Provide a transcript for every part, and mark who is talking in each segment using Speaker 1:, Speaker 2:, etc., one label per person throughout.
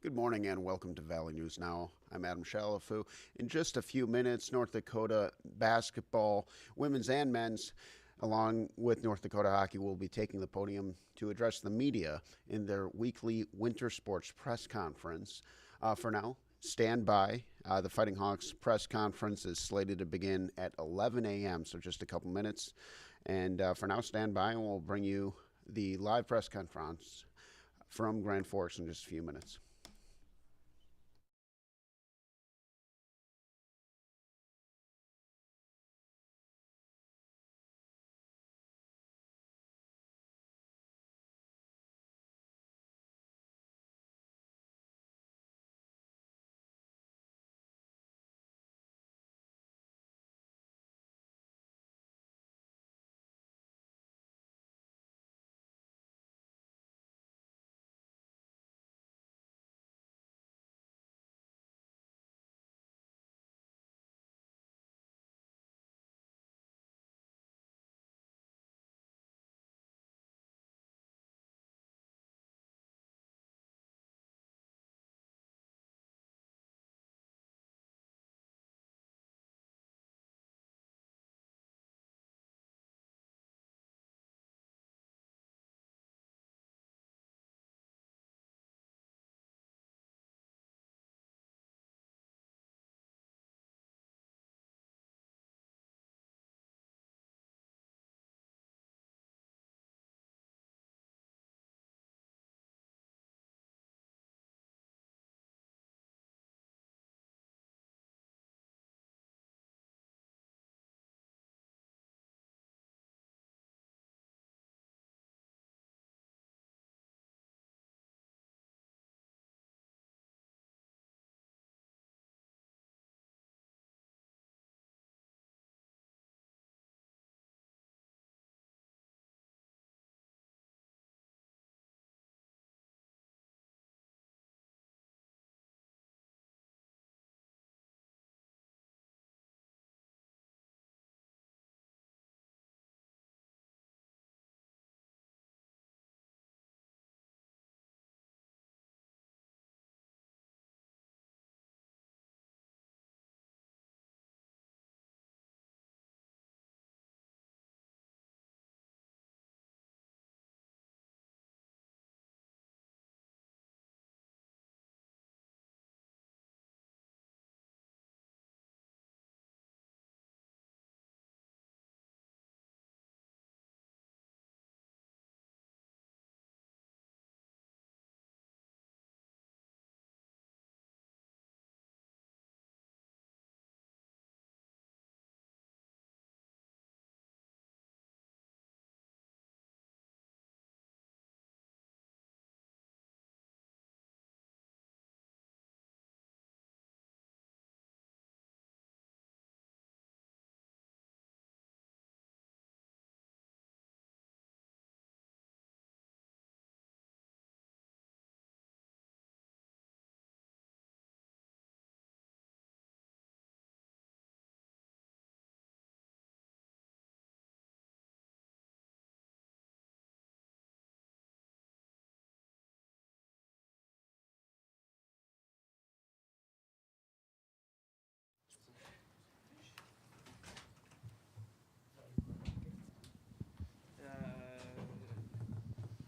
Speaker 1: Good morning and welcome to Valley News Now. I'm Adam Shalafu. In just a few minutes, North Dakota basketball, women's and men's, along with North Dakota hockey, will be taking the podium to address the media in their weekly winter sports press conference. For now, stand by. The Fighting Hawks press conference is slated to begin at 11 a.m., so just a couple minutes. And for now, stand by and we'll bring you the live press conference from Grand Forks in just a few minutes.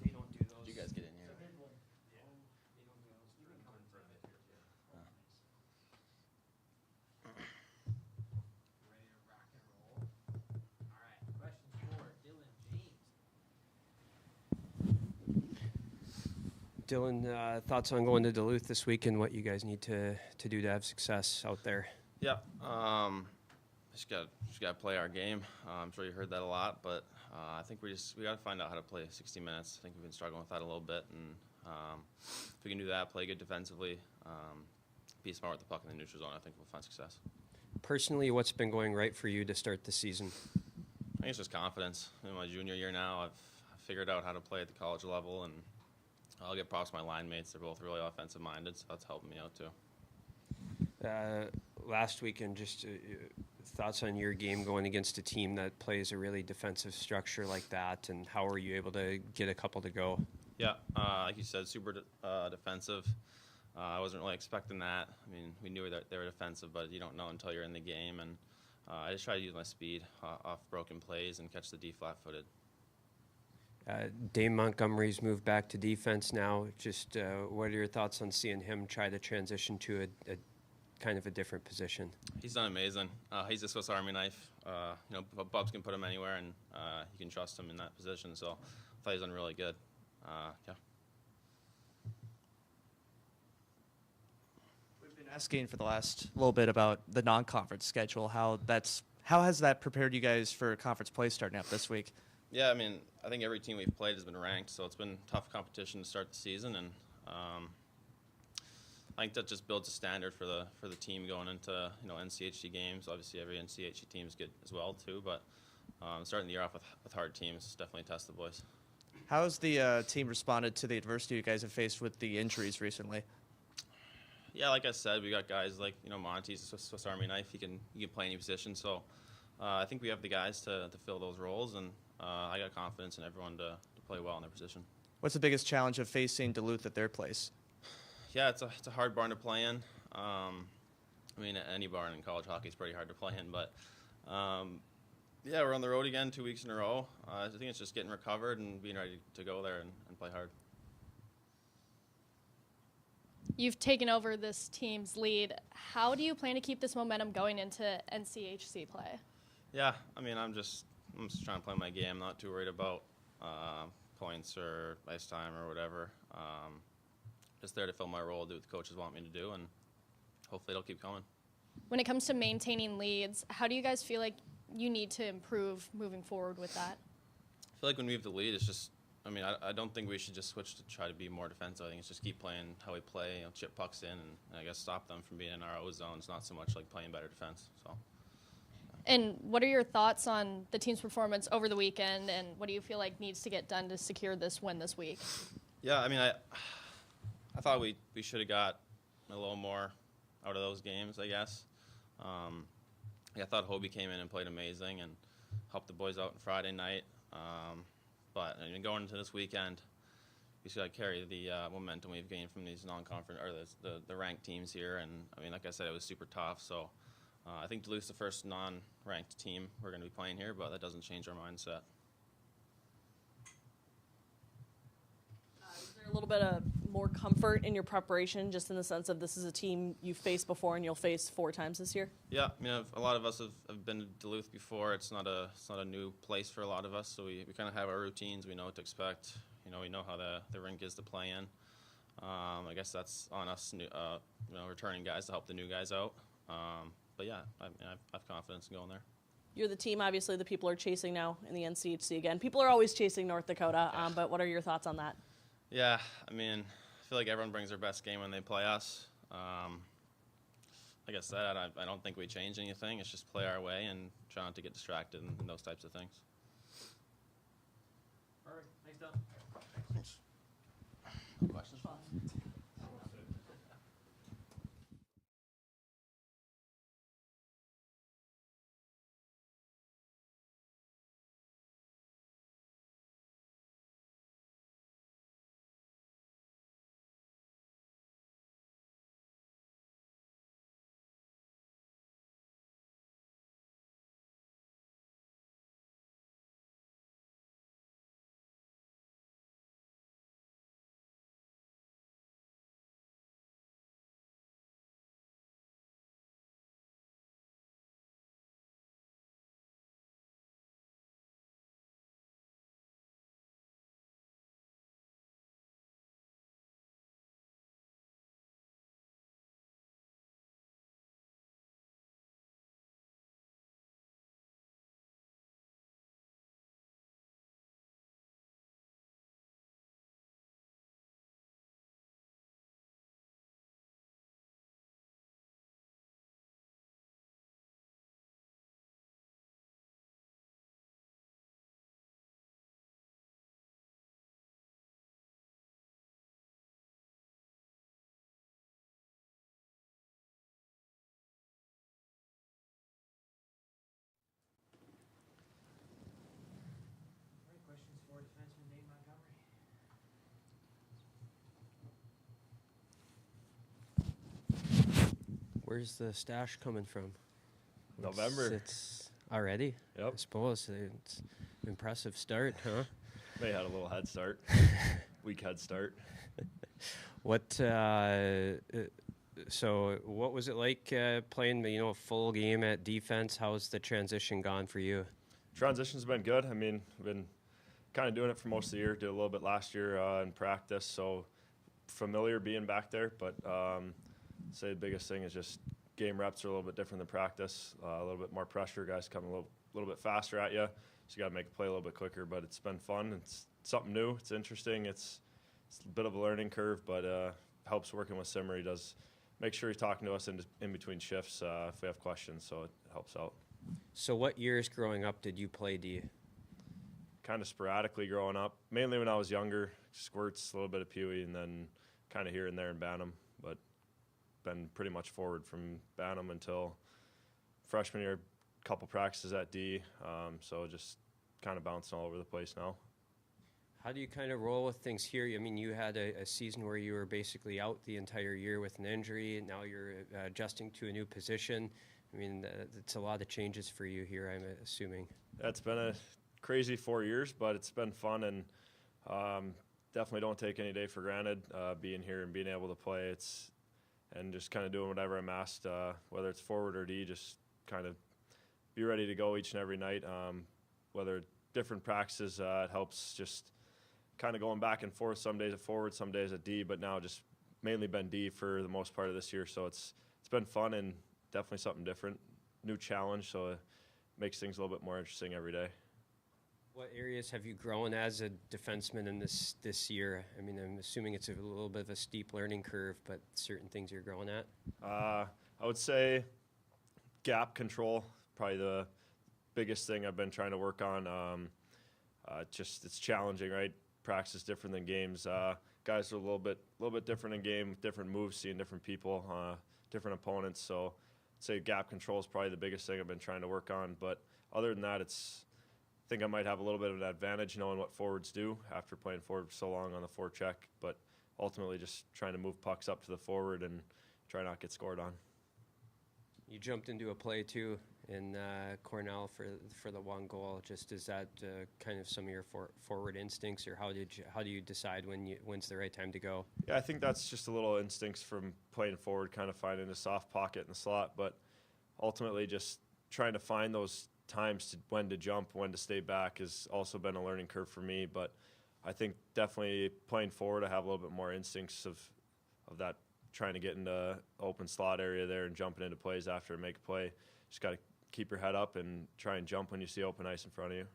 Speaker 2: They don't do those.
Speaker 3: Did you guys get in here?
Speaker 2: They don't do those. You can come in front of it here too. Ready to rock and roll? All right. Question for Dylan James. Dylan, thoughts on going to Duluth this week and what you guys need to do to have success out there?
Speaker 3: Yeah. Just got to play our game. I'm sure you heard that a lot, but I think we got to find out how to play 60 minutes. I think we've been struggling with that a little bit, and if we can do that, play good defensively, be smart with the puck in the neutral zone, I think we'll find success.
Speaker 2: Personally, what's been going right for you to start the season?
Speaker 3: I think it's just confidence. In my junior year now, I've figured out how to play at the college level, and I'll get props to my line mates. They're both really offensive minded, so that's helping me out too.
Speaker 2: Last weekend, just thoughts on your game going against a team that plays a really defensive structure like that, and how were you able to get a couple to go?
Speaker 3: Yeah, like you said, super defensive. I wasn't really expecting that. I mean, we knew that they were defensive, but you don't know until you're in the game. And I just try to use my speed off broken plays and catch the D flat-footed.
Speaker 2: Dame Montgomery's moved back to defense now. Just what are your thoughts on seeing him try to transition to a kind of a different position?
Speaker 3: He's done amazing. He's a Swiss Army knife. Bubs can put him anywhere, and you can trust him in that position. So I thought he's done really good. Yeah.
Speaker 4: We've been asking for the last little bit about the non-conference schedule. How has that prepared you guys for conference play starting up this week?
Speaker 3: Yeah, I mean, I think every team we've played has been ranked, so it's been tough competition to start the season, and I think that just builds a standard for the team going into NCHC games. Obviously, every NCHC team is good as well too, but starting the year off with hard teams definitely test the boys.
Speaker 4: How has the team responded to the adversity you guys have faced with the injuries recently?
Speaker 3: Yeah, like I said, we got guys like Monty's a Swiss Army knife. He can play any position, so I think we have the guys to fill those roles, and I got confidence in everyone to play well in their position.
Speaker 4: What's the biggest challenge of facing Duluth at their place?
Speaker 3: Yeah, it's a hard barn to play in. I mean, any barn in college hockey is pretty hard to play in, but yeah, we're on the road again 2 weeks in a row. I think it's just getting recovered and being ready to go there and play hard.
Speaker 5: You've taken over this team's lead. How do you plan to keep this momentum going into NCHC play?
Speaker 3: Yeah, I mean, I'm just trying to play my game. Not too worried about points or ice time or whatever. Just there to fill my role, do what the coaches want me to do, and hopefully it'll keep coming.
Speaker 5: When it comes to maintaining leads, how do you guys feel like you need to improve moving forward with that?
Speaker 3: I feel like when we have the lead, it's just, I mean, I don't think we should just switch to try to be more defensive. I think it's just keep playing how we play, chip pucks in, and I guess stop them from being in our O zones, not so much like playing better defense. So.
Speaker 5: And what are your thoughts on the team's performance over the weekend, and what do you feel like needs to get done to secure this win this week?
Speaker 3: Yeah, I mean, I thought we should have got a little more out of those games, I guess. I thought Hobie came in and played amazing and helped the boys out on Friday night. But I mean, going into this weekend, we should carry the momentum we've gained from these non-conference or the ranked teams here. And I mean, like I said, it was super tough. So I think Duluth's the first non-ranked team we're going to be playing here, but that doesn't change our mindset.
Speaker 6: Is there a little bit of more comfort in your preparation, just in the sense of this is a team you've faced before and you'll face 4 times this year?
Speaker 3: Yeah, I mean, a lot of us have been to Duluth before. It's not a new place for a lot of us, so we kind of have our routines. We know what to expect. We know how the rink is to play in. I guess that's on us, returning guys to help the new guys out. But yeah, I have confidence in going there.
Speaker 6: You're the team, obviously, the people are chasing now in the NCHC again. People are always chasing North Dakota, but what are your thoughts on that?
Speaker 3: Yeah, I mean, I feel like everyone brings their best game when they play us. Like I said, I don't think we change anything. It's just play our way and try not to get distracted and those types of things.
Speaker 4: All right, thanks, Don.
Speaker 3: Thanks. Questions?
Speaker 2: Where's the stash coming from?
Speaker 7: November.
Speaker 2: It's already.
Speaker 7: Yep.
Speaker 2: I suppose it's impressive start, huh?
Speaker 7: They had a little head start. Weak head start.
Speaker 2: What? So, what was it like playing? A full game at defense. How's the transition gone for you?
Speaker 7: Transition's been good. I mean, we've been kind of doing it for most of the year. Did a little bit last year in practice, so familiar being back there. But say the biggest thing is just game reps are a little bit different than practice. A little bit more pressure. Guys come a little bit faster at you, so you got to make a play a little bit quicker. But it's been fun. It's something new. It's interesting. It's a bit of a learning curve, but helps working with Simmer. He does make sure he's talking to us in between shifts if we have questions, so it helps out.
Speaker 2: So, what years growing up did you play D?
Speaker 7: Kind of sporadically growing up, mainly when I was younger, squirts, a little bit of Pewee, and then kind of here and there in Bantam, but been pretty much forward from Bantam until freshman year, couple practices at D, so just kind of bouncing all over the place now.
Speaker 2: How do you kind of roll with things here? I mean, you had a season where you were basically out the entire year with an injury, and now you're adjusting to a new position. I mean, it's a lot of changes for you here, I'm assuming.
Speaker 7: It's been a crazy 4 years, but it's been fun, and definitely don't take any day for granted being here and being able to play. And just kind of doing whatever I'm asked, whether it's forward or D, just kind of be ready to go each and every night. Whether different practices, it helps just kind of going back and forth. Some days at forward, some days at D, but now just mainly been D for the most part of this year. So it's been fun and definitely something different, new challenge. So it makes things a little bit more interesting every day.
Speaker 2: What areas have you grown as a defenseman in this year? I mean, I'm assuming it's a little bit of a steep learning curve, but certain things you're growing at?
Speaker 7: I would say gap control, probably the biggest thing I've been trying to work on. It's challenging, right? Practice is different than games. Guys are a little bit different in game, different moves, seeing different people, different opponents. So I'd say gap control is probably the biggest thing I've been trying to work on. But other than that, I think I might have a little bit of an advantage knowing what forwards do after playing forward for so long on the forecheck. But ultimately, just trying to move pucks up to the forward and try not get scored on.
Speaker 2: You jumped into a play too in Cornell for the one goal. Just is that kind of some of your forward instincts, or how do you decide when's the right time to go?
Speaker 7: Yeah, I think that's just a little instincts from playing forward, kind of finding a soft pocket in the slot. But ultimately, just trying to find those times when to jump, when to stay back has also been a learning curve for me. But I think definitely playing forward, I have a little bit more instincts of that, trying to get into open slot area there and jumping into plays after I make a play. Just got to keep your head up and try and jump when you see open ice in front of you.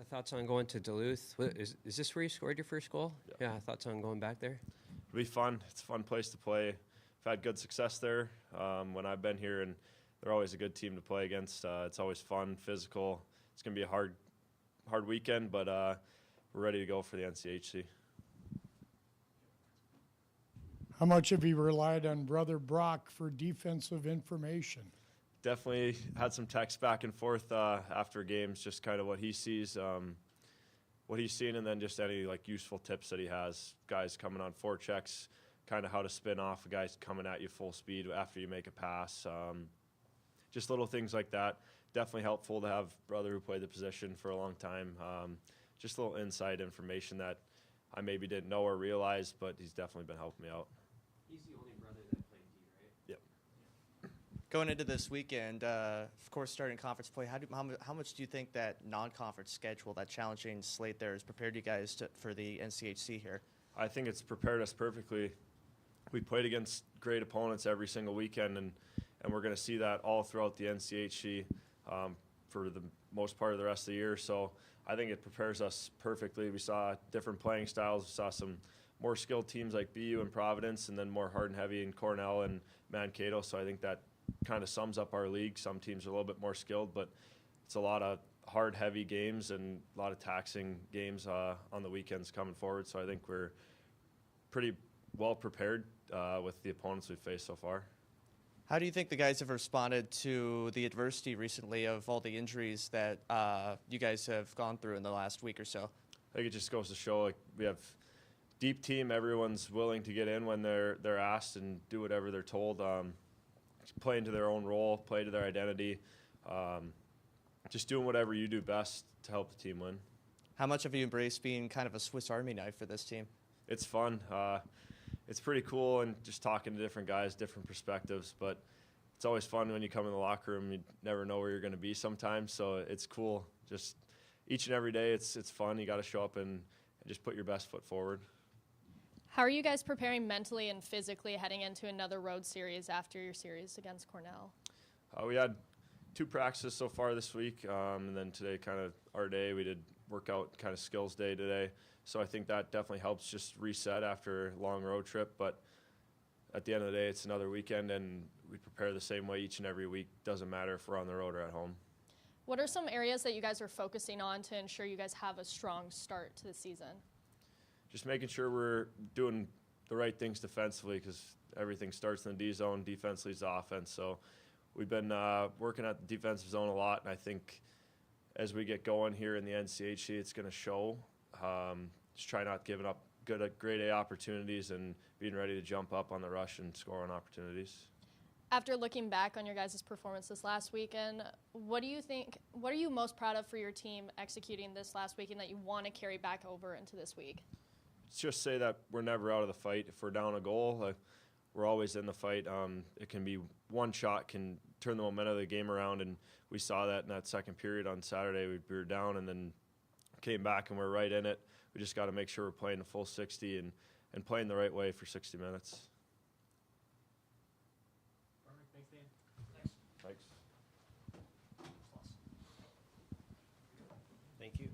Speaker 2: Thoughts on going to Duluth? Is this where you scored your first goal? Yeah, thoughts on going back there?
Speaker 7: It'll be fun. It's a fun place to play. I've had good success there when I've been here, and they're always a good team to play against. It's always fun, physical. It's going to be a hard weekend, but we're ready to go for the NCHC.
Speaker 8: How much have you relied on Brother Brock for defensive information?
Speaker 7: Definitely had some texts back and forth after games, just kind of what he sees, what he's seen, and then just any useful tips that he has. Guys coming on forechecks, kind of how to spin off a guys coming at you full speed after you make a pass. Just little things like that. Definitely helpful to have brother who played the position for a long time. Just a little inside information that I maybe didn't know or realize, but he's definitely been helping me out.
Speaker 2: He's the only brother that played D, right?
Speaker 7: Yep.
Speaker 4: Going into this weekend, of course, starting conference play, how much do you think that non-conference schedule, that challenging slate there, has prepared you guys for the NCHC here?
Speaker 7: I think it's prepared us perfectly. We played against great opponents every single weekend, and we're going to see that all throughout the NCHC for the most part of the rest of the year. So I think it prepares us perfectly. We saw different playing styles. We saw some more skilled teams like BU and Providence, and then more hard and heavy in Cornell and Mankato. So I think that kind of sums up our league. Some teams are a little bit more skilled, but it's a lot of hard, heavy games and a lot of taxing games on the weekends coming forward. So I think we're pretty well prepared with the opponents we've faced so far.
Speaker 4: How do you think the guys have responded to the adversity recently of all the injuries that you guys have gone through in the last week or so?
Speaker 7: I think it just goes to show we have deep team. Everyone's willing to get in when they're asked and do whatever they're told. play into their own role, play to their identity, just doing whatever you do best to help the team win.
Speaker 4: How much have you embraced being kind of a Swiss Army knife for this team?
Speaker 7: It's fun. It's pretty cool, and just talking to different guys, different perspectives. But it's always fun when you come in the locker room. You never know where you're going to be sometimes, so it's cool. Just each and every day, it's fun. You got to show up and just put your best foot forward.
Speaker 5: How are you guys preparing mentally and physically heading into another road series after your series against Cornell?
Speaker 7: We had 2 practices so far this week, and then today kind of our day. We did workout kind of skills day today. So I think that definitely helps just reset after a long road trip. But at the end of the day, it's another weekend, and we prepare the same way each and every week. Doesn't matter if we're on the road or at home.
Speaker 5: What are some areas that you guys are focusing on to ensure you guys have a strong start to the season?
Speaker 7: Just making sure we're doing the right things defensively, because everything starts in the D zone, defense leads the offense. So we've been working at the defensive zone a lot, and I think as we get going here in the NCHC, it's going to show. Just try not giving up grade A opportunities and being ready to jump up on the rush and score on opportunities.
Speaker 5: After looking back on your guys' performance this last weekend, what are you most proud of for your team executing this last weekend that you want to carry back over into this week?
Speaker 7: Just say that we're never out of the fight. If we're down a goal, we're always in the fight. It can be one shot can turn the momentum of the game around, and we saw that in that second period on Saturday. We were down and then came back, and we're right in it. We just got to make sure we're playing the full 60 and playing the right way for 60 minutes.
Speaker 9: Perfect. Thanks, Dan.
Speaker 7: Thanks.
Speaker 2: Thank you.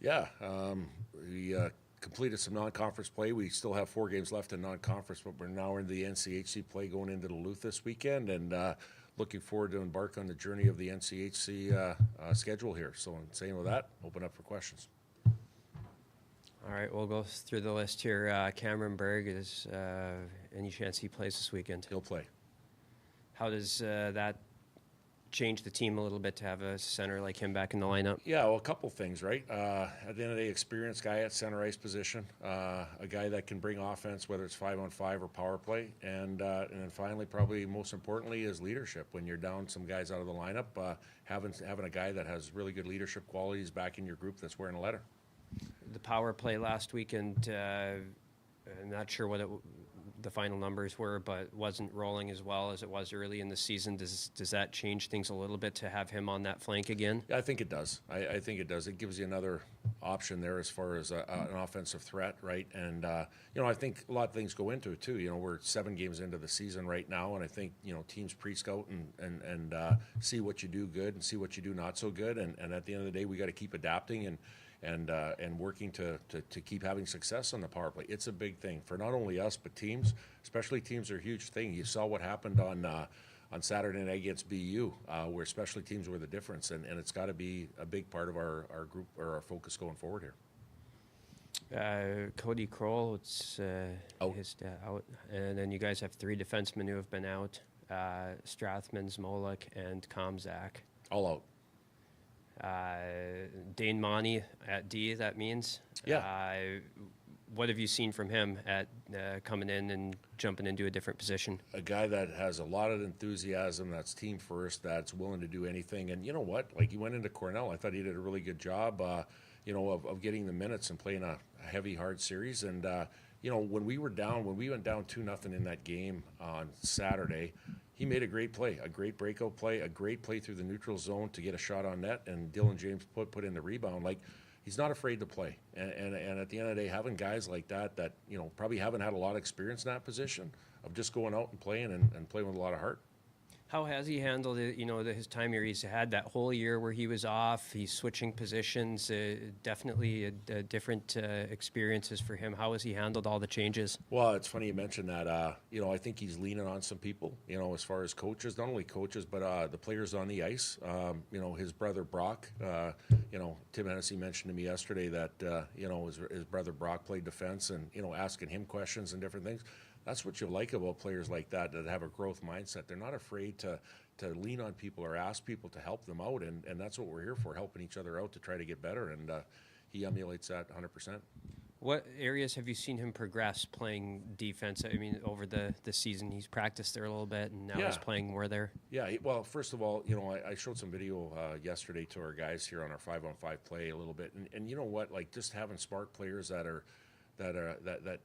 Speaker 9: Yeah, we completed some non-conference play. We still have 4 games left in non-conference, but we're now in the NCHC play going into Duluth this weekend, and looking forward to embark on the journey of the NCHC schedule here. So, in saying with that, open up for questions.
Speaker 2: All right, we'll go through the list here. Cameron Berg, is any chance he plays this weekend?
Speaker 9: He'll play.
Speaker 2: How does that change the team a little bit to have a center like him back in the lineup?
Speaker 9: Yeah, well, a couple things, right? At the end of the day, experienced guy at center ice position, a guy that can bring offense, whether it's 5-on-5 or power play, and then finally, probably most importantly, is leadership. When you're down some guys out of the lineup, having a guy that has really good leadership qualities back in your group that's wearing a letter.
Speaker 2: The power play last weekend, I'm not sure what the final numbers were, but wasn't rolling as well as it was early in the season. Does that change things a little bit to have him on that flank again?
Speaker 9: Yeah, I think it does. I think it does. It gives you another option there as far as an offensive threat, right? And, I think a lot of things go into it, too. We're 7 games into the season right now, and I think, teams pre-scout and see what you do good and see what you do not so good. And at the end of the day, we got to keep adapting and working to keep having success on the power play. It's a big thing for not only us, but teams. Especially teams are a huge thing. You saw what happened on Saturday night against BU, where specialty teams were the difference, and it's got to be a big part of our group or our focus going forward here.
Speaker 2: Cody Kroll, it's
Speaker 9: Out.
Speaker 2: out. And then you guys have 3 defensemen who have been out, Strathmans, Molek, and Komzak.
Speaker 9: All out.
Speaker 2: Dane Monty at D, that means.
Speaker 9: Yeah.
Speaker 2: What have you seen from him at coming in and jumping into a different position?
Speaker 9: A guy that has a lot of enthusiasm, that's team first, that's willing to do anything. And you know what? Like, he went into Cornell. I thought he did a really good job, of getting the minutes and playing a heavy, hard series. And, when we went down 2-0 in that game on Saturday, he made a great play, a great breakout play, a great play through the neutral zone to get a shot on net, and Dylan James put in the rebound. Like, he's not afraid to play. And at the end of the day, having guys like that, probably haven't had a lot of experience in that position of just going out and playing and playing with a lot of heart.
Speaker 2: How has he handled it, his time here? He's had that whole year where he was off. He's switching positions. Definitely different experiences for him. How has he handled all the changes?
Speaker 9: Well, it's funny you mentioned that. I think he's leaning on some people, as far as coaches, not only coaches, but the players on the ice. His brother Brock, Tim Hennessy mentioned to me yesterday that, his brother Brock played defense and, asking him questions and different things. That's what you like about players like that have a growth mindset. They're not afraid to lean on people or ask people to help them out, and that's what we're here for, helping each other out to try to get better, and he emulates that 100%.
Speaker 2: What areas have you seen him progress playing defense? I mean, over the season, he's practiced there a little bit, and now he's playing more there.
Speaker 9: Yeah, well, first of all, I showed some video yesterday to our guys here on our 5-on-5 play a little bit, and you know what, like, just having smart players that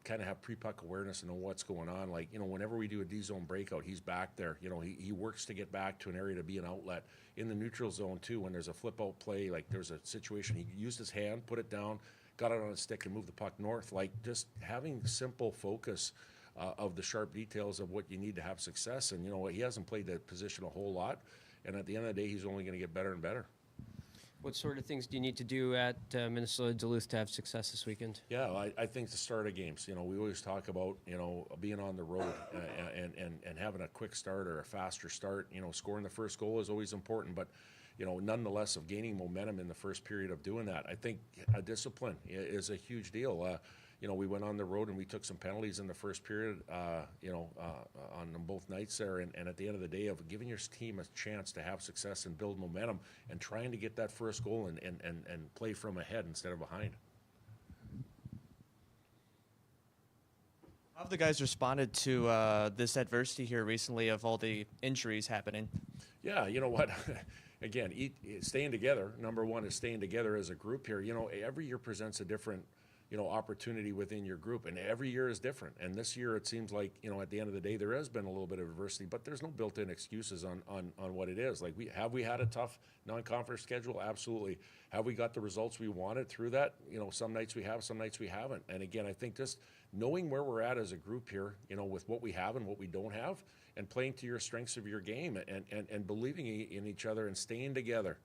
Speaker 9: kind of have pre-puck awareness and know what's going on. Like, whenever we do a D-zone breakout, he's back there. He works to get back to an area to be an outlet. In the neutral zone, too, when there's a flip-out play, like there's a situation, he used his hand, put it down, got it on his stick, and moved the puck north. Like, just having simple focus of the sharp details of what you need to have success. And, he hasn't played that position a whole lot. And at the end of the day, he's only going to get better and better.
Speaker 2: What sort of things do you need to do at Minnesota Duluth to have success this weekend?
Speaker 9: Yeah, I think the start of games. We always talk about being on the road and having a quick start or a faster start. Scoring the first goal is always important, but nonetheless, of gaining momentum in the first period of doing that, I think a discipline is a huge deal. We went on the road and we took some penalties in the first period, on both nights there. And at the end of the day, of giving your team a chance to have success and build momentum and trying to get that first goal and play from ahead instead of behind.
Speaker 4: How have the guys responded to this adversity here recently of all the injuries happening?
Speaker 9: Yeah, you know what? Again, staying together. Number one is staying together as a group here. Every year presents a different opportunity within your group, and every year is different. And this year, it seems like, at the end of the day, there has been a little bit of adversity, but there's no built-in excuses on what it is. Like, we had a tough non-conference schedule? Absolutely. Have we got the results we wanted through that? Some nights we have, some nights we haven't. And again, I think just knowing where we're at as a group here, with what we have and what we don't have, and playing to your strengths of your game and believing in each other and staying together.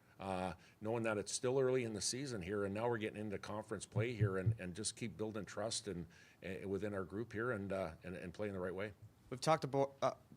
Speaker 9: knowing that it's still early in the season here, and now we're getting into conference play here, and just keep building trust and within our group here, and playing the right way.
Speaker 4: We've talked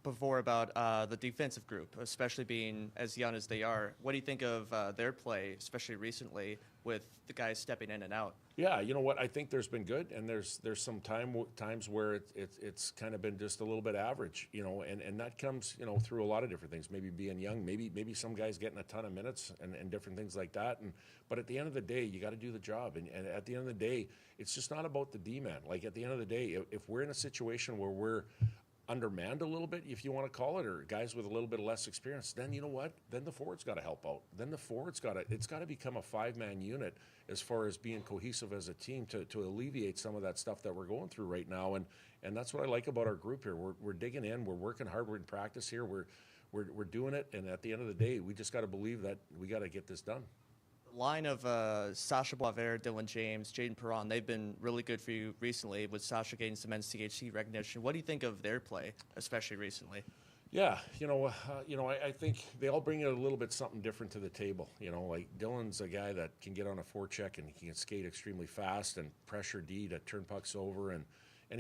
Speaker 4: before about the defensive group, especially being as young as they are. What do you think of their play, especially recently, with the guys stepping in and out?
Speaker 9: Yeah, you know what? I think there's been good, and there's some times where it's kind of been just a little bit average, and that comes, through a lot of different things. Maybe being young, maybe some guys getting a ton of minutes and different things like that. But at the end of the day, you got to do the job, and at the end of the day, it's just not about the D-man. Like at the end of the day, if we're in a situation where we're undermanned a little bit, if you want to call it, or guys with a little bit less experience, then you know what? Then the forward's got to help out. Then the forward's it's got to become a 5-man unit as far as being cohesive as a team to alleviate some of that stuff that we're going through right now. And that's what I like about our group here. We're digging in. We're working hard. We're in practice here. We're doing it. And at the end of the day, we just got to believe that we got to get this done.
Speaker 4: Line of Sasha Boisvert, Dylan James, Jaden Perron, they've been really good for you recently, with Sasha getting some NCHC recognition. What do you think of their play, especially recently?
Speaker 9: Yeah, I think they all bring a little bit something different to the table. Like Dylan's a guy that can get on a forecheck and he can skate extremely fast and pressure D to turn pucks over, and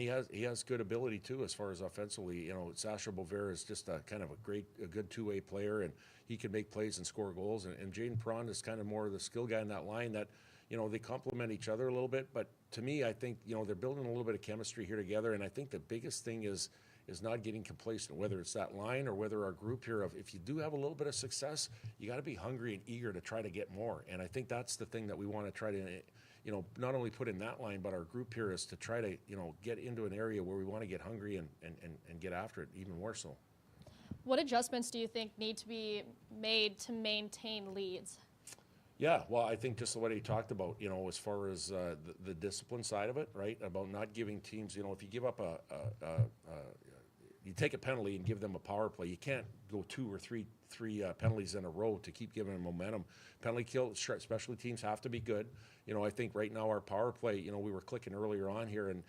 Speaker 9: he has good ability too as far as offensively. Sasha Boisvert is just a kind of a good two-way player, and he can make plays and score goals. And Jaden Perron is kind of more of the skill guy in that line that, they complement each other a little bit. But to me, I think, they're building a little bit of chemistry here together. And I think the biggest thing is not getting complacent, whether it's that line or whether our group here if you do have a little bit of success, you got to be hungry and eager to try to get more. And I think that's the thing that we want to try to, not only put in that line, but our group here is to try to, get into an area where we want to get hungry and get after it even more so.
Speaker 5: What adjustments do you think need to be made to maintain leads?
Speaker 9: Yeah, well, I think just what he talked about, as far as the discipline side of it, right? About not giving teams, if you give up you take a penalty and give them a power play, you can't go 2 or 3 penalties in a row to keep giving them momentum. Penalty kill, special teams have to be good. I think right now our power play, we were clicking earlier on here, and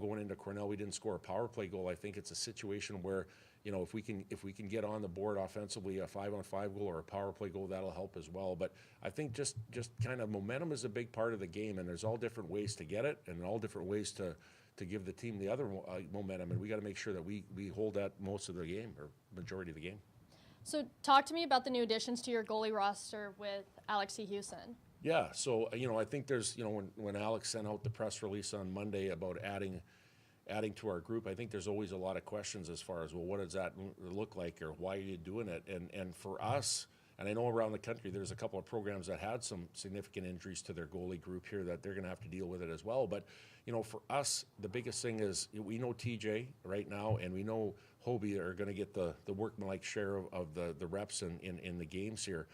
Speaker 9: going into Cornell, we didn't score a power play goal. I think it's a situation where, if we can get on the board offensively, a 5-on-5 goal or a power play goal, that'll help as well. But I think just kind of momentum is a big part of the game, and there's all different ways to get it and all different ways to give the team the other momentum, and we got to make sure that we hold that most of the game or majority of the game.
Speaker 5: So talk to me about the new additions to your goalie roster with Alex E. Houston.
Speaker 9: Yeah, so I think there's when Alex sent out the press release on Monday about adding to our group, I think there's always a lot of questions as far as, well, what does that look like, or why are you doing it? And for us, and I know around the country there's a couple of programs that had some significant injuries to their goalie group here that they're going to have to deal with it as well. But for us, the biggest thing is we know TJ right now, and we know Hobie are going to get the workmanlike share of the reps in the games here.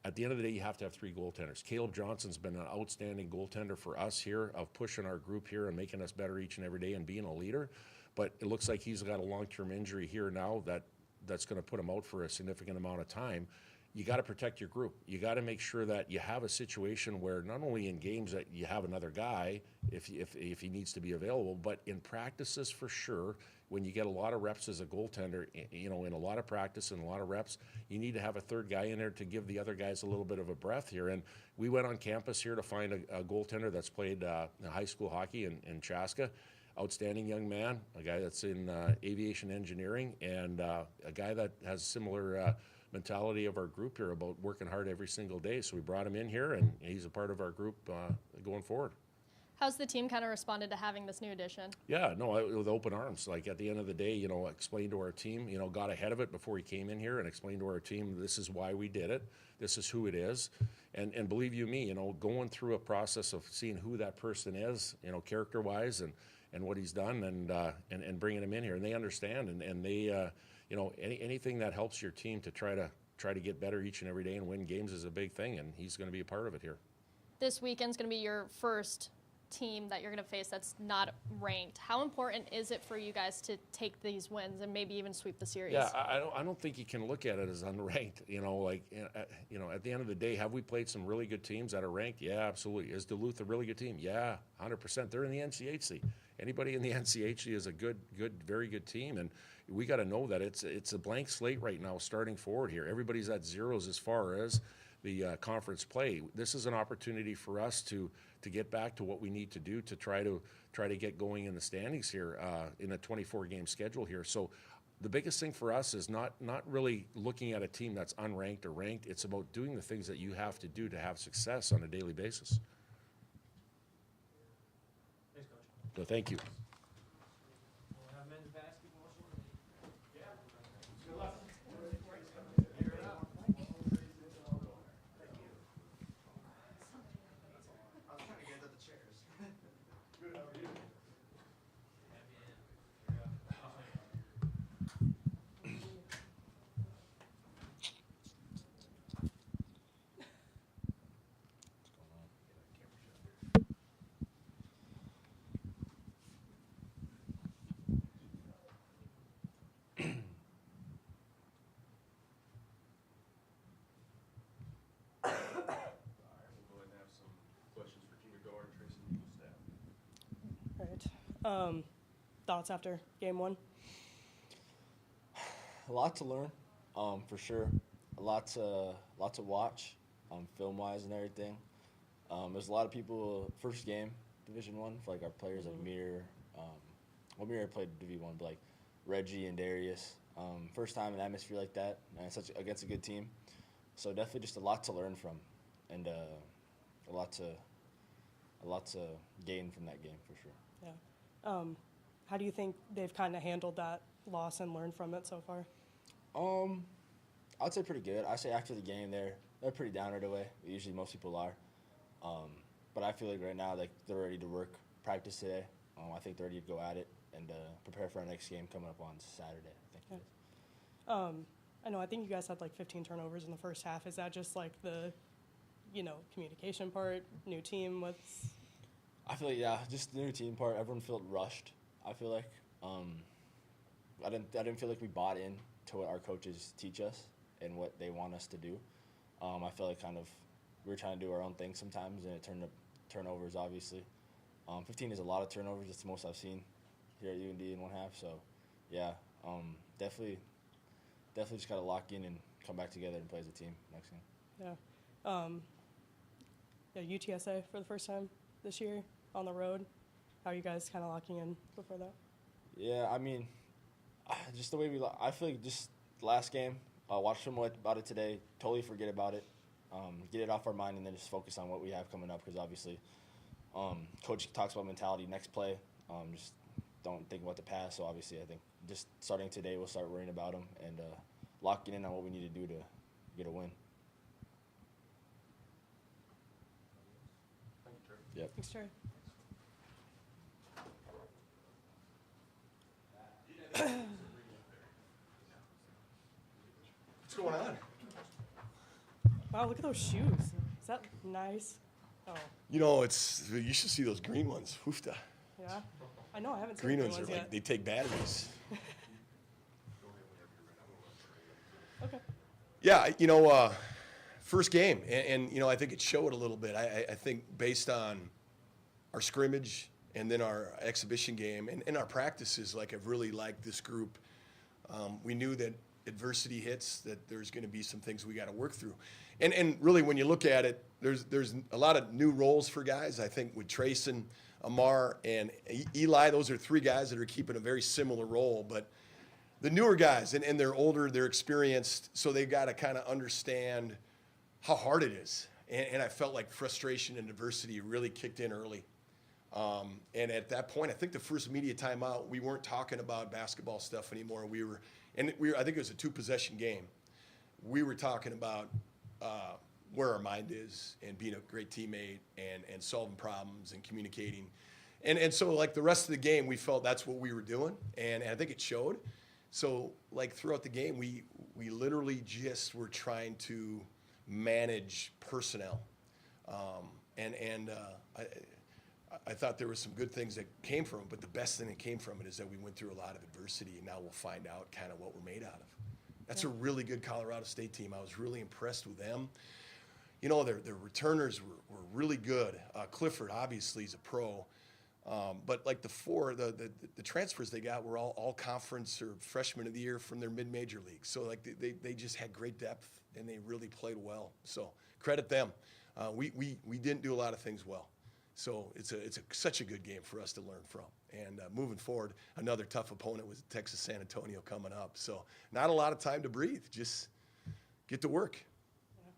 Speaker 9: At the end of the day, you have to have 3 goaltenders. Caleb Johnson's been an outstanding goaltender for us here, of pushing our group here and making us better each and every day and being a leader. But it looks like he's got a long-term injury here now that's going to put him out for a significant amount of time. You got to protect your group. You got to make sure that you have a situation where not only in games that you have another guy if he needs to be available, but in practices for sure. When you get a lot of reps as a goaltender, in a lot of practice and a lot of reps, you need to have a third guy in there to give the other guys a little bit of a breath here. And we went on campus here to find a goaltender that's played high school hockey in Chaska. Outstanding young man, a guy that's in aviation engineering, and a guy that has similar mentality of our group here about working hard every single day. So we brought him in here, and he's a part of our group going forward.
Speaker 5: How's the team kind of responded to having this new addition?
Speaker 9: Yeah, no, with open arms. Like at the end of the day, explained to our team, got ahead of it before he came in here and explained to our team, this is why we did it. This is who it is. And believe you me, going through a process of seeing who that person is, character-wise and what he's done and bringing him in here. And they understand, and they, anything that helps your team to try to get better each and every day and win games is a big thing, and he's going to be a part of it here.
Speaker 5: This weekend's going to be your first team that you're going to face that's not ranked. How important is it for you guys to take these wins and maybe even sweep the series?
Speaker 9: Yeah, I don't think you can look at it as unranked. At the end of the day, have we played some really good teams that are ranked? Yeah, absolutely. Is Duluth a really good team? Yeah, 100%. They're in the NCHC. Anybody in the NCHC is a good, very good team, and we got to know that it's a blank slate right now starting forward here. Everybody's at zeros as far as conference play. This is an opportunity for us to get back to what we need to do to try to get going in the standings here in a 24-game schedule here. So the biggest thing for us is not really looking at a team that's unranked or ranked. It's about doing the things that you have to do to have success on a daily basis.
Speaker 10: Thanks, Coach.
Speaker 9: So thank you.
Speaker 10: We'll have men's basketball.
Speaker 4: I was trying to get at the chairs.
Speaker 6: Right. Thoughts after game one?
Speaker 11: A lot to learn, for sure. A lot to watch, film wise and everything. There's a lot of people first game, Division One, for like our players like Mir. Well, Mir played Div1, but like Reggie and Darius. First time in an atmosphere like that, and against a good team. So definitely just a lot to learn from, and a lot to gain from that game for sure.
Speaker 6: Yeah. How do you think they've kind of handled that loss and learned from it so far?
Speaker 11: I'd say pretty good. I say after the game, they're pretty down right away. Usually most people are. But I feel like right now, like they're ready to work, practice today. I think they're ready to go at it and prepare for our next game coming up on Saturday. I think.
Speaker 6: Yeah. I know. I think you guys had like 15 turnovers in the first half. Is that just like the, communication part, new team? What's
Speaker 11: I feel like, yeah, just the new team part. Everyone felt rushed. I feel like I didn't feel like we bought in to what our coaches teach us and what they want us to do. I feel like kind of we were trying to do our own thing sometimes, and it turned up turnovers. Obviously, 15 is a lot of turnovers. It's the most I've seen here at UND in one half. So, yeah, definitely just got to lock in and come back together and play as a team next game.
Speaker 6: Yeah. UTSA for the first time this year on the road. How are you guys kind of locking in before that?
Speaker 11: Yeah, I mean, just the way I feel like just last game, watch some about it today, totally forget about it, get it off our mind, and then just focus on what we have coming up, because obviously coach talks about mentality next play, just don't think about the past. So obviously I think just starting today we'll start worrying about them and locking in on what we need to do to get a win. Yep.
Speaker 6: Thanks, Terry.
Speaker 12: What's going on?
Speaker 6: Wow, look at those shoes. Is that nice? Oh,
Speaker 12: You should see those green ones. Hoofda.
Speaker 6: yeah. I know, I haven't seen
Speaker 12: Green
Speaker 6: the
Speaker 12: ones are
Speaker 6: yet.
Speaker 12: like, they take batteries.
Speaker 6: Okay.
Speaker 12: Yeah, first game, and I think it showed a little bit. I think based on our scrimmage and then our exhibition game and our practices, like I've really liked this group. We knew that adversity hits, that there's going to be some things we got to work through. And really, when you look at it, there's a lot of new roles for guys. I think with Trayson, Amar, and Eli, those are three guys that are keeping a very similar role. But the newer guys, and they're older, they're experienced, so they've got to kind of understand how hard it is. And I felt like frustration and adversity really kicked in early. And at that point, I think the first media timeout, we weren't talking about basketball stuff anymore. I think it was a 2-possession game. We were talking about where our mind is and being a great teammate and solving problems and communicating. And so like the rest of the game, we felt that's what we were doing. And I think it showed. So like throughout the game, we literally just were trying to manage personnel. I thought there were some good things that came from it, but the best thing that came from it is that we went through a lot of adversity, and now we'll find out kind of what we're made out of. That's a really good Colorado State team. I was really impressed with them. Their returners were really good. Clifford, obviously, is a pro. But like the transfers they got were all conference or freshman of the year from their mid-major leagues. So like they just had great depth, and they really played well. So Credit them. We didn't do a lot of things well. So it's such a good game for us to learn from. And moving forward, another tough opponent was Texas San Antonio coming up. So not a lot of time to breathe. Just get to work.
Speaker 6: Yeah.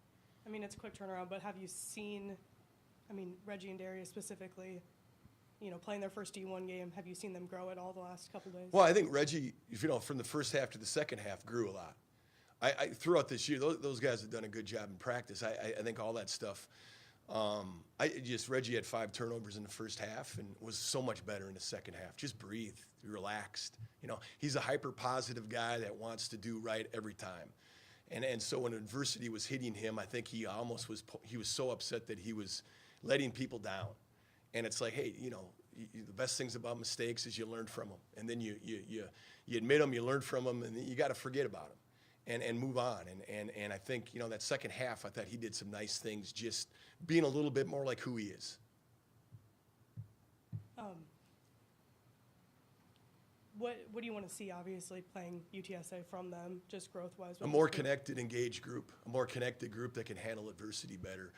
Speaker 6: I mean, it's a quick turnaround, but have you seen, I mean, Reggie and Darius specifically, you know, playing their first D1 game, have you seen them grow at all the last couple days?
Speaker 12: Well, I think Reggie, from the first half to the second half, grew a lot. I throughout this year, those guys have done a good job in practice. I think all that stuff. Reggie had 5 turnovers in the first half and was so much better in the second half. Just breathe, relaxed. You know, he's a hyper positive guy that wants to do right every time. And so when adversity was hitting him, I think he was so upset that he was letting people down. And it's like, hey, you know, the best things about mistakes is you learn from them. And then you admit them, you learn from them, and then you got to forget about them. And move on. And I think, you know, that second half, I thought he did some nice things, just being a little bit more like who he is.
Speaker 6: What do you want to see, obviously, playing UTSA from them, just growth-wise?
Speaker 12: A more connected, engaged group, a more connected group that can handle adversity better.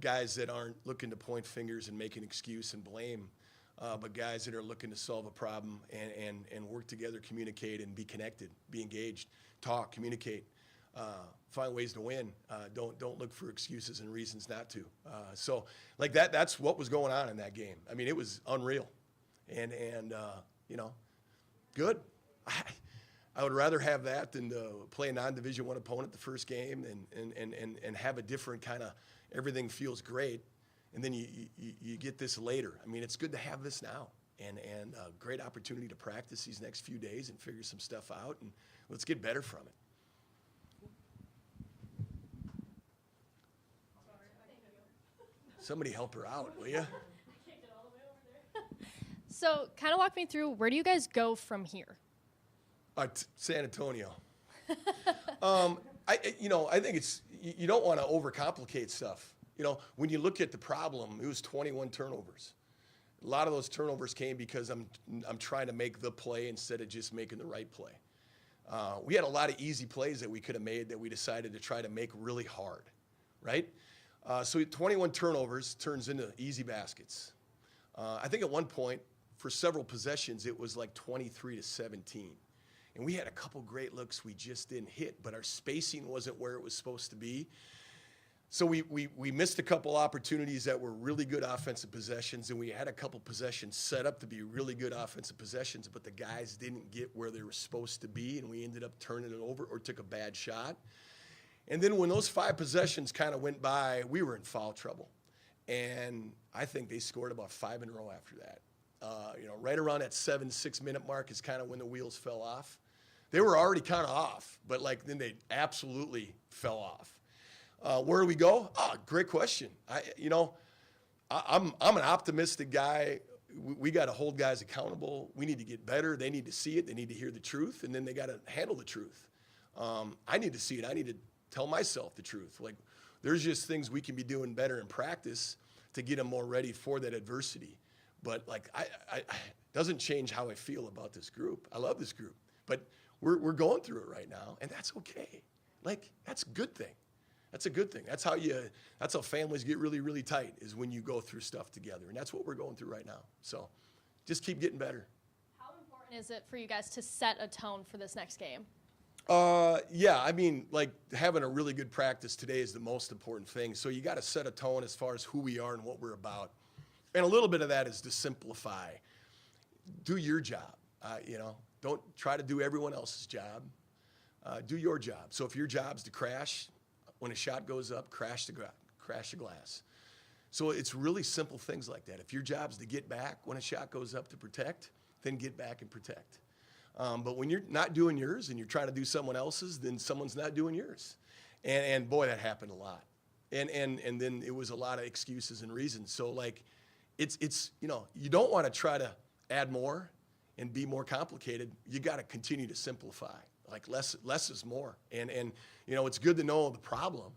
Speaker 12: Guys that aren't looking to point fingers and make an excuse and blame, but guys that are looking to solve a problem and work together, communicate, and be connected, be engaged. Talk, communicate, find ways to win. Don't look for excuses and reasons not to. So like that's what was going on in that game. I mean, it was unreal, and you know, good. I would rather have that than to play a non-Division I opponent the first game and have a different kind of everything feels great, and then you get this later. I mean, it's good to have this now. And a great opportunity to practice these next few days and figure some stuff out, and let's get better from it. Somebody help her out, will you?
Speaker 5: So kind of walk me through, where do you guys go from here?
Speaker 12: San Antonio. I think you don't want to overcomplicate stuff. You know, when you look at the problem, it was 21 turnovers. A lot of those turnovers came because I'm trying to make the play instead of just making the right play. We had a lot of easy plays that we could have made that we decided to try to make really hard, right? So 21 turnovers turns into easy baskets. I think at one point, for several possessions, it was like 23-17. And we had a couple great looks we just didn't hit, but our spacing wasn't where it was supposed to be. So we missed a couple opportunities that were really good offensive possessions, and we had a couple possessions set up to be really good offensive possessions, but the guys didn't get where they were supposed to be, and we ended up turning it over or took a bad shot. And then when those 5 possessions kind of went by, we were in foul trouble. And I think they scored about 5 in a row after that. Right around that 7-6 minute mark is kind of when the wheels fell off. They were already kind of off, but then they absolutely fell off. Where do we go? Great question. I'm an optimistic guy. We got to hold guys accountable. We need to get better. They need to see it. They need to hear the truth, and then they got to handle the truth. I need to see it. I need to tell myself the truth. Like, there's just things we can be doing better in practice to get them more ready for that adversity. But I doesn't change how I feel about this group. I love this group, but we're going through it right now, and that's okay. That's a good thing. That's a good thing. That's how families get really, really tight, is when you go through stuff together. And that's what we're going through right now. So just keep getting better.
Speaker 5: How important is it for you guys to set a tone for this next game?
Speaker 12: Having a really good practice today is the most important thing. So you got to set a tone as far as who we are and what we're about. And a little bit of that is to simplify. Do your job. Don't try to do everyone else's job. Do your job. So if your job's to crash, when a shot goes up, crash the glass. So it's really simple things like that. If your job's to get back when a shot goes up to protect, then get back and protect. But when you're not doing yours and you're trying to do someone else's, then someone's not doing yours. And boy, that happened a lot. And then it was a lot of excuses and reasons. So it's you don't want to try to add more and be more complicated. You got to continue to simplify. Less is more. And it's good to know the problem.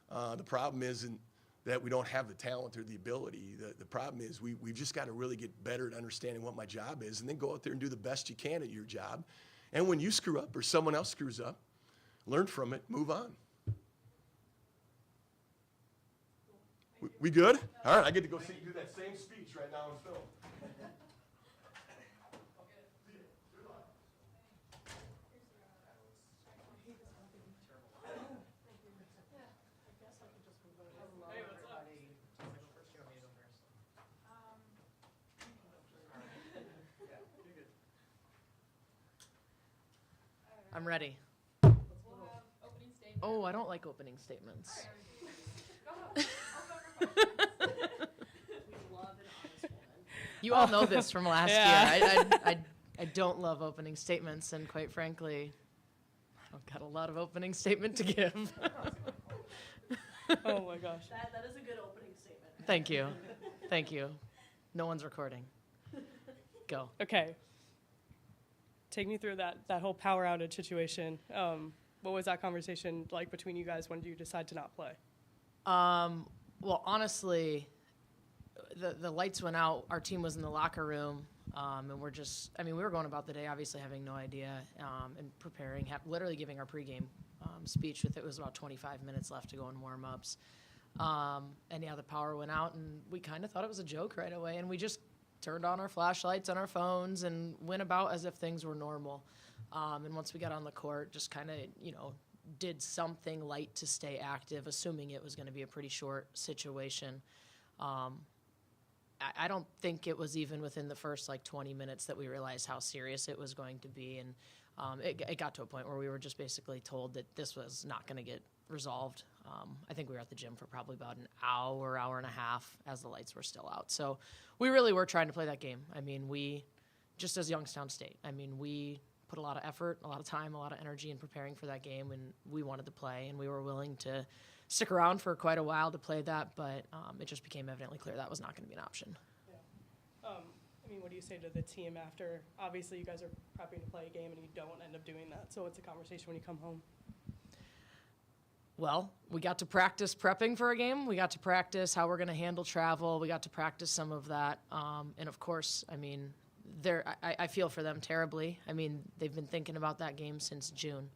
Speaker 12: The problem isn't that we don't have the talent or the ability. The problem is we've just got to really get better at understanding what my job is, and then go out there and do the best you can at your job. And when you screw up or someone else screws up, learn from it, move on. We good? All right, I get to go do that same speech right now in film.
Speaker 13: I'm ready. Oh, I don't like opening statements. You all know this from last year. I don't love opening statements, and quite frankly, I've got a lot of opening statement to give.
Speaker 6: Oh my gosh.
Speaker 13: That is a good opening statement. Thank you. Thank you. No one's recording. Go.
Speaker 6: Okay. Take me through that whole power outage situation. What was that conversation like between you guys when did you decide to not play?
Speaker 13: Well, honestly, the lights went out. Our team was in the locker room, and we were going about the day, obviously having no idea, and preparing, literally giving our pregame speech with it was about 25 minutes left to go in warm-ups. And yeah, the power went out, and we kind of thought it was a joke right away, and we just turned on our flashlights on our phones and went about as if things were normal. And once we got on the court, just kind of, did something light to stay active, assuming it was going to be a pretty short situation. I don't think it was even within the first 20 minutes that we realized how serious it was going to be. And it got to a point where we were just basically told that this was not going to get resolved. I think we were at the gym for probably about an hour and a half as the lights were still out. So we really were trying to play that game. We, just as Youngstown State, we put a lot of effort, a lot of time, a lot of energy in preparing for that game, and we wanted to play, and we were willing to stick around for quite a while to play that, but it just became evidently clear that was not going to be an option.
Speaker 6: Yeah. What do you say to the team after, obviously you guys are prepping to play a game and you don't end up doing that, so what's the conversation when you come home?
Speaker 13: Well, we got to practice prepping for a game. We got to practice how we're going to handle travel. We got to practice some of that. And of course, I feel for them terribly. They've been thinking about that game since June.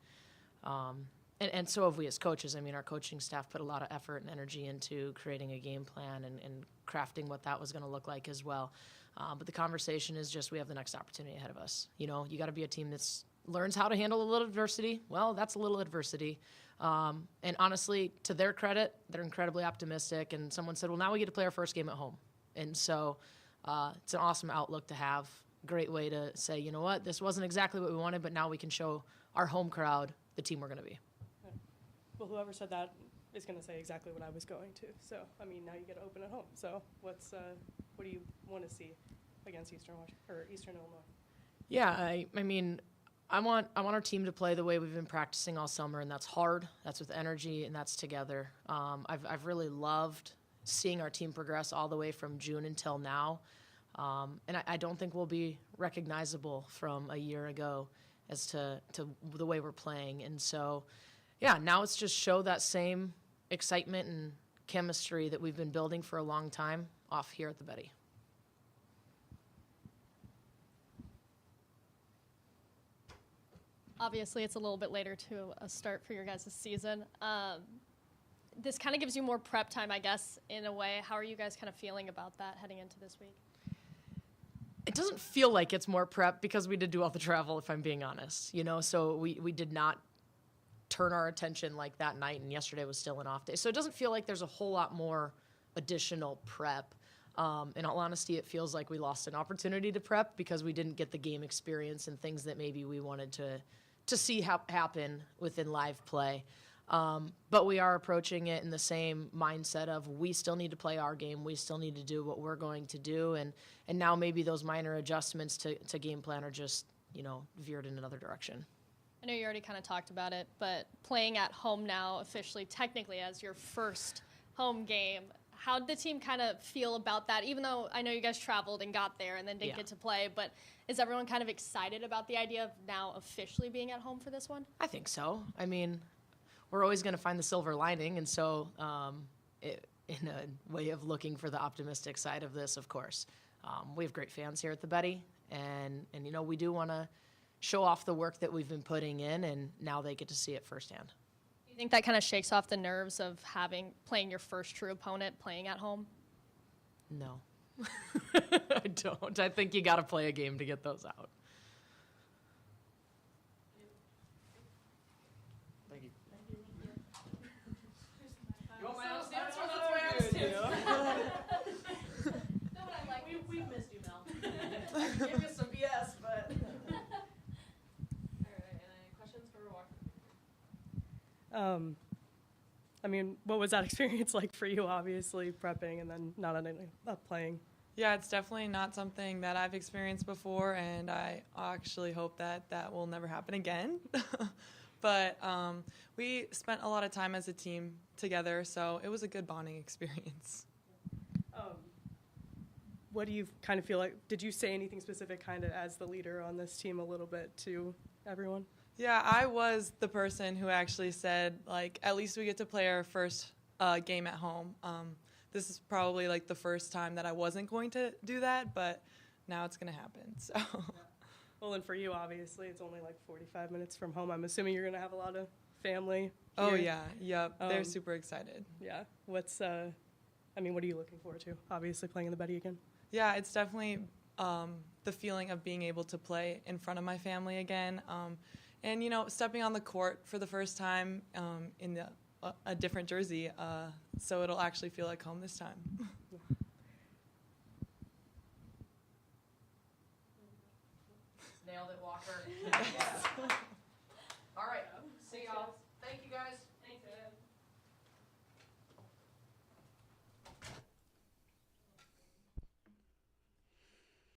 Speaker 13: And so have we as coaches. Our coaching staff put a lot of effort and energy into creating a game plan and crafting what that was going to look like as well. But the conversation is just we have the next opportunity ahead of us. You got to be a team that learns how to handle a little adversity. Well, that's a little adversity. And honestly, to their credit, they're incredibly optimistic. And someone said, well, now we get to play our first game at home. And so it's an awesome outlook to have. Great way to say, you know what, this wasn't exactly what we wanted, but now we can show our home crowd the team we're going to be.
Speaker 6: Yeah. Well, whoever said that is going to say exactly what I was going to. So, now you get to open at home. So what do you want to see against Eastern Illinois?
Speaker 13: Yeah, I want our team to play the way we've been practicing all summer, and that's hard, that's with energy, and that's together. I've really loved seeing our team progress all the way from June until now. And I don't think we'll be recognizable from a year ago as to the way we're playing. And so, yeah, now it's just show that same excitement and chemistry that we've been building for a long time off here at the Betty.
Speaker 5: Obviously, it's a little bit later to start for your guys' season. This kind of gives you more prep time, I guess, in a way. How are you guys kind of feeling about that heading into this week?
Speaker 13: It doesn't feel like it's more prep because we did do all the travel, if I'm being honest. So we did not turn our attention like that night, and yesterday was still an off day. So it doesn't feel like there's a whole lot more additional prep. In all honesty, it feels like we lost an opportunity to prep because we didn't get the game experience and things that maybe we wanted to see happen within live play. But we are approaching it in the same mindset of we still need to play our game. We still need to do what we're going to do. And now maybe those minor adjustments to game plan are just, veered in another direction.
Speaker 5: I know you already kind of talked about it, but playing at home now officially, technically as your first home game, how did the team kind of feel about that? Even though I know you guys traveled and got there and then didn't get to play, but is everyone kind of excited about the idea of now officially being at home for this one?
Speaker 13: I think so. We're always going to find the silver lining, and so in a way of looking for the optimistic side of this, of course. We have great fans here at the Betty, and we do want to show off the work that we've been putting in, and now they get to see it firsthand.
Speaker 5: You think that kind of shakes off the nerves of playing your first true opponent playing at home?
Speaker 13: No. I don't. I think you got to play a game to get those out.
Speaker 4: Thank you.
Speaker 13: You want my house dance? That's my house dance.
Speaker 14: We missed you, Mel.
Speaker 13: I can give you some BS, but.
Speaker 14: All right, any questions for Walker?
Speaker 6: I mean, what was that experience like for you? Obviously, prepping and then not playing.
Speaker 15: Yeah, it's definitely not something that I've experienced before, and I actually hope that that will never happen again. But we spent a lot of time as a team together, so it was a good bonding experience.
Speaker 6: What do you kind of feel like? Did you say anything specific kind of as the leader on this team a little bit to everyone?
Speaker 15: Yeah, I was the person who actually said, like, at least we get to play our first game at home. This is probably, like, the first time that I wasn't going to do that, but now it's going to happen, so.
Speaker 6: Yeah. Well, and for you, obviously, it's only like 45 minutes from home. I'm assuming you're going to have a lot of family here.
Speaker 15: Oh, yeah, yep, they're super excited.
Speaker 6: Yeah. What are you looking forward to? Obviously, playing in the Betty again.
Speaker 15: Yeah, it's definitely the feeling of being able to play in front of my family again. And, you know, stepping on the court for the first time in a different jersey, so it'll actually feel like home this time.
Speaker 13: Nailed it, Walker.